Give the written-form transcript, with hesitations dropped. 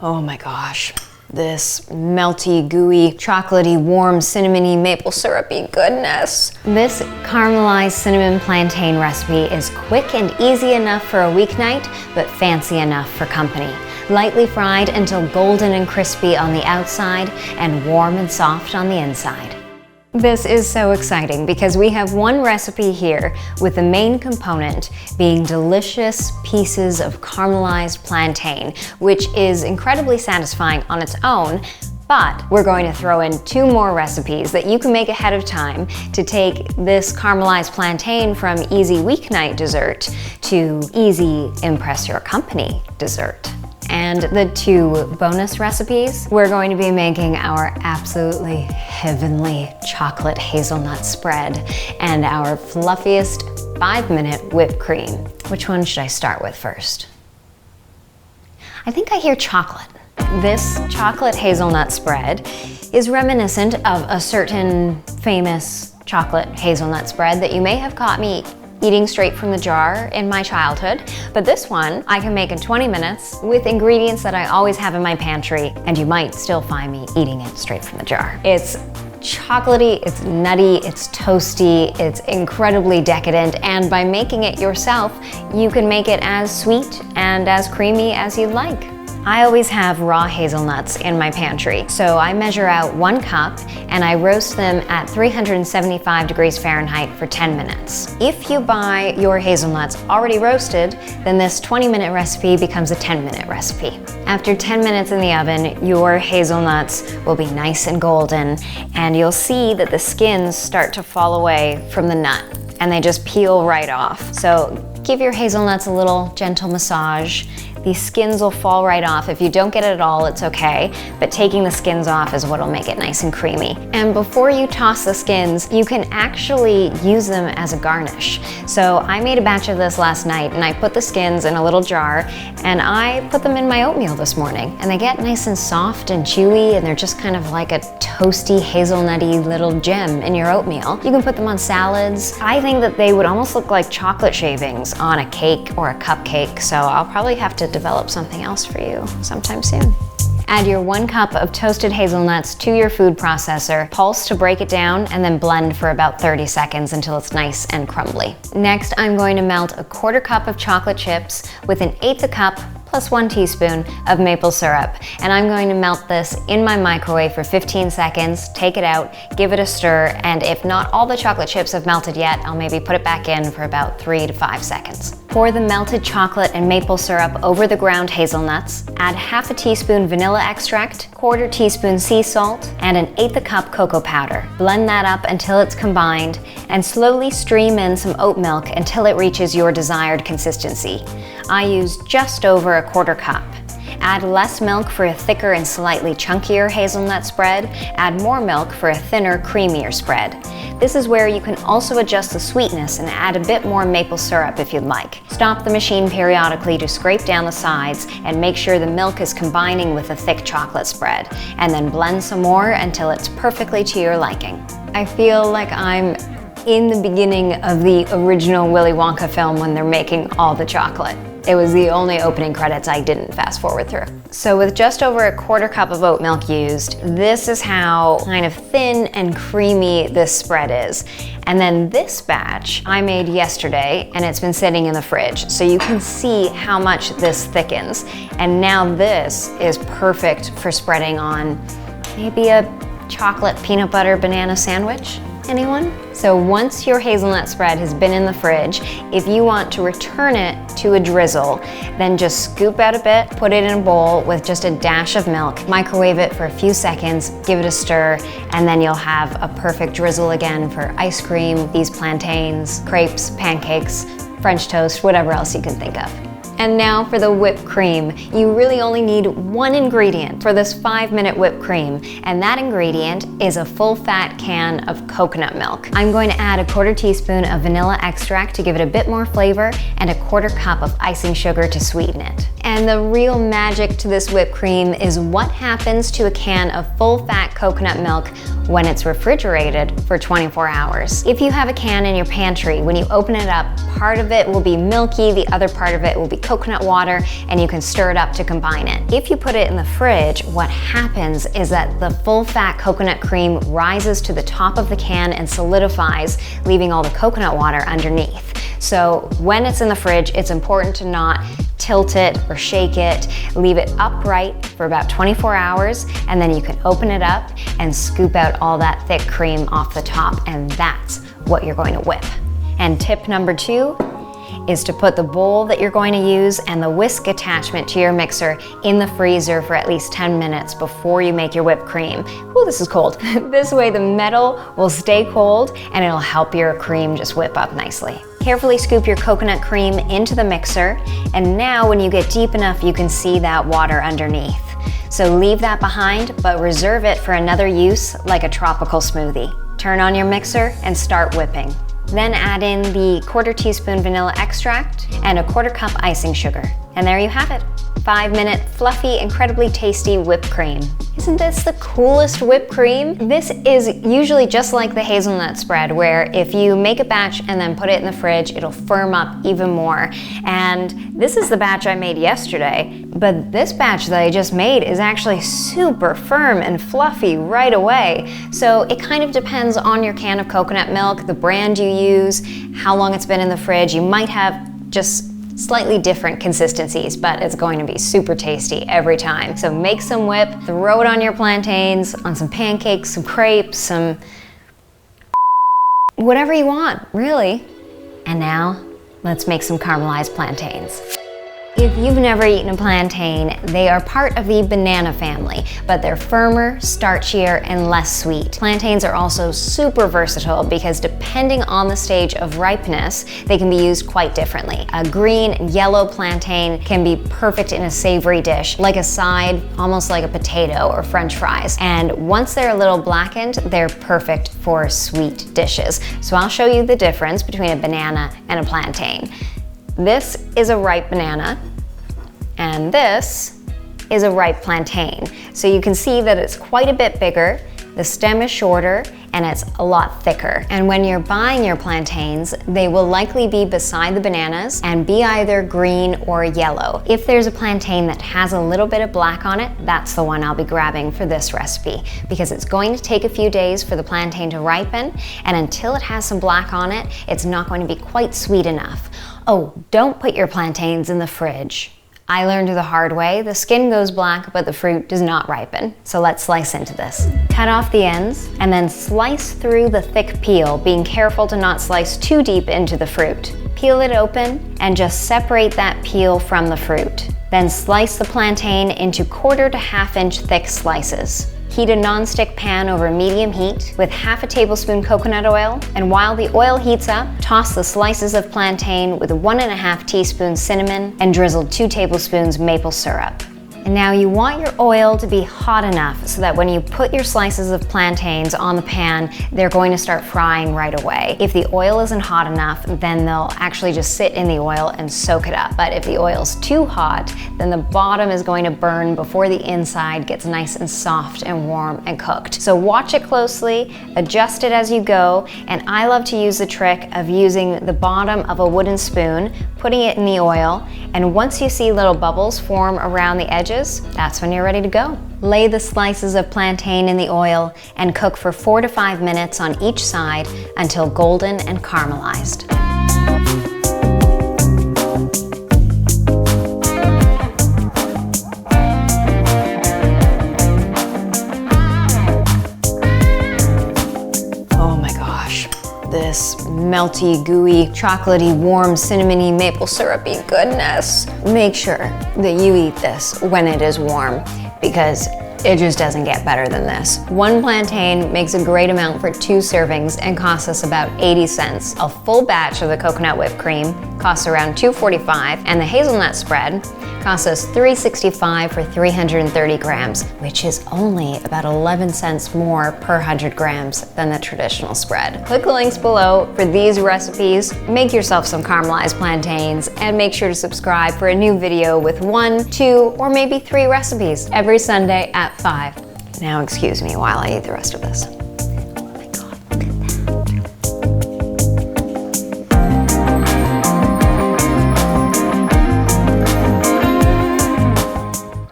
Oh my gosh. This melty, gooey, chocolatey, warm, cinnamony, maple syrupy goodness. This caramelized cinnamon plantain recipe is quick and easy enough for a weeknight, but fancy enough for company. Lightly fried until golden and crispy on the outside and warm and soft on the inside. This is so exciting because we have one recipe here with the main component being delicious pieces of caramelized plantain, which is incredibly satisfying on its own, but we're going to throw in 2 more recipes that you can make ahead of time to take this caramelized plantain from easy weeknight dessert to easy impress your company dessert. And the 2 bonus recipes, we're going to be making our absolutely heavenly chocolate hazelnut spread and our fluffiest 5-minute whipped cream. Which one should I start with first? I think I hear chocolate. This chocolate hazelnut spread is reminiscent of a certain famous chocolate hazelnut spread that you may have caught me eating straight from the jar in my childhood, but this one I can make in 20 minutes with ingredients that I always have in my pantry, and you might still find me eating it straight from the jar. It's chocolatey, it's nutty, it's toasty, it's incredibly decadent, and by making it yourself, you can make it as sweet and as creamy as you'd like. I always have raw hazelnuts in my pantry, so I measure out 1 cup and I roast them at 375 degrees Fahrenheit for 10 minutes. If you buy your hazelnuts already roasted, then this 20-minute recipe becomes a 10-minute recipe. After 10 minutes in the oven, your hazelnuts will be nice and golden, and you'll see that the skins start to fall away from the nut, and they just peel right off. So give your hazelnuts a little gentle massage. These skins will fall right off. If you don't get it at all, it's okay, but taking the skins off is what'll make it nice and creamy. And before you toss the skins, you can actually use them as a garnish. So I made a batch of this last night, and I put the skins in a little jar, and I put them in my oatmeal this morning, and they get nice and soft and chewy, and they're just kind of like a toasty, hazelnutty little gem in your oatmeal. You can put them on salads. I think that they would almost look like chocolate shavings on a cake or a cupcake, so I'll probably have to develop something else for you sometime soon. Add your 1 cup of toasted hazelnuts to your food processor, pulse to break it down, and then blend for about 30 seconds until it's nice and crumbly. Next, I'm going to melt a 1/4 cup of chocolate chips with 1/8 cup plus 1 teaspoon of maple syrup. And I'm going to melt this in my microwave for 15 seconds, take it out, give it a stir, and if not all the chocolate chips have melted yet, I'll maybe put it back in for about 3 to 5 seconds. Pour the melted chocolate and maple syrup over the ground hazelnuts, add 1/2 teaspoon vanilla extract, 1/4 teaspoon sea salt, and 1/8 cup cocoa powder. Blend that up until it's combined, and slowly stream in some oat milk until it reaches your desired consistency. I use just over a 1/4 cup. Add less milk for a thicker and slightly chunkier hazelnut spread. Add more milk for a thinner, creamier spread. This is where you can also adjust the sweetness and add a bit more maple syrup if you'd like. Stop the machine periodically to scrape down the sides and make sure the milk is combining with the thick chocolate spread. And then blend some more until it's perfectly to your liking. I feel like I'm in the beginning of the original Willy Wonka film when they're making all the chocolate. It was the only opening credits I didn't fast forward through. So with just over a 1/4 cup of oat milk used, this is how kind of thin and creamy this spread is. And then this batch I made yesterday, and it's been sitting in the fridge. So you can see how much this thickens. And now this is perfect for spreading on maybe a chocolate peanut butter banana sandwich. Anyone? So once your hazelnut spread has been in the fridge, if you want to return it to a drizzle, then just scoop out a bit, put it in a bowl with just a dash of milk, microwave it for a few seconds, give it a stir, and then you'll have a perfect drizzle again for ice cream, these plantains, crepes, pancakes, French toast, whatever else you can think of. And now for the whipped cream. You really only need 1 ingredient for this 5-minute whipped cream, and that ingredient is a full-fat can of coconut milk. I'm going to add a 1/4 teaspoon of vanilla extract to give it a bit more flavor, and a 1/4 cup of icing sugar to sweeten it. And the real magic to this whipped cream is what happens to a can of full-fat coconut milk when it's refrigerated for 24 hours. If you have a can in your pantry, when you open it up, part of it will be milky, the other part of it will be coconut water, and you can stir it up to combine it. If you put it in the fridge, what happens is that the full-fat coconut cream rises to the top of the can and solidifies, leaving all the coconut water underneath. So when it's in the fridge, it's important to not tilt it or shake it. Leave it upright for about 24 hours, and then you can open it up and scoop out all that thick cream off the top, and that's what you're going to whip. And tip number 2 is to put the bowl that you're going to use and the whisk attachment to your mixer in the freezer for at least 10 minutes before you make your whipped cream. Ooh, this is cold. This way the metal will stay cold and it'll help your cream just whip up nicely. Carefully scoop your coconut cream into the mixer, and now when you get deep enough, you can see that water underneath. So leave that behind, but reserve it for another use like a tropical smoothie. Turn on your mixer and start whipping. Then add in the 1/4 teaspoon vanilla extract and a 1/4 cup icing sugar. And there you have it. 5-minute, fluffy, incredibly tasty whipped cream. Isn't this the coolest whipped cream? This is usually just like the hazelnut spread, where if you make a batch and then put it in the fridge, it'll firm up even more. And this is the batch I made yesterday, but this batch that I just made is actually super firm and fluffy right away. So it kind of depends on your can of coconut milk, the brand you use, how long it's been in the fridge. You might have just slightly different consistencies, but it's going to be super tasty every time. So make some whip, throw it on your plantains, on some pancakes, some crepes, some whatever you want, really. And now, let's make some caramelized plantains. If you've never eaten a plantain, they are part of the banana family, but they're firmer, starchier, and less sweet. Plantains are also super versatile because depending on the stage of ripeness, they can be used quite differently. A green and yellow plantain can be perfect in a savory dish, like a side, almost like a potato or French fries. And once they're a little blackened, they're perfect for sweet dishes. So I'll show you the difference between a banana and a plantain. This is a ripe banana, and this is a ripe plantain. So you can see that it's quite a bit bigger, the stem is shorter, and it's a lot thicker. And when you're buying your plantains, they will likely be beside the bananas and be either green or yellow. If there's a plantain that has a little bit of black on it, that's the one I'll be grabbing for this recipe, because it's going to take a few days for the plantain to ripen, and until it has some black on it, it's not going to be quite sweet enough. Oh, don't put your plantains in the fridge. I learned the hard way, the skin goes black, but the fruit does not ripen. So let's slice into this. Cut off the ends, and then slice through the thick peel, being careful to not slice too deep into the fruit. Peel it open, and just separate that peel from the fruit. Then slice the plantain into 1/4 to 1/2 inch thick slices. Heat a non-stick pan over medium heat with 1/2 tablespoon coconut oil, and while the oil heats up, toss the slices of plantain with 1½ teaspoon cinnamon and drizzle 2 tablespoons maple syrup. And now you want your oil to be hot enough so that when you put your slices of plantains on the pan, they're going to start frying right away. If the oil isn't hot enough, then they'll actually just sit in the oil and soak it up. But if the oil's too hot, then the bottom is going to burn before the inside gets nice and soft and warm and cooked. So watch it closely, adjust it as you go, and I love to use the trick of using the bottom of a wooden spoon, putting it in the oil, and once you see little bubbles form around the edges, that's when you're ready to go. Lay the slices of plantain in the oil and cook for 4 to 5 minutes on each side until golden and caramelized. Oh my gosh. This melty, gooey, chocolatey, warm, cinnamony, maple syrupy goodness. Make sure that you eat this when it is warm, because it just doesn't get better than this. 1 plantain makes a great amount for 2 servings and costs us about 80 cents. A full batch of the coconut whipped cream costs around $2.45, and the hazelnut spread costs us $3.65 for 330 grams, which is only about 11 cents more per 100 grams than the traditional spread. Click the links below for these recipes. Make yourself some caramelized plantains, and make sure to subscribe for a new video with 1, 2, or maybe 3 recipes every Sunday at 5. Now excuse me while I eat the rest of this.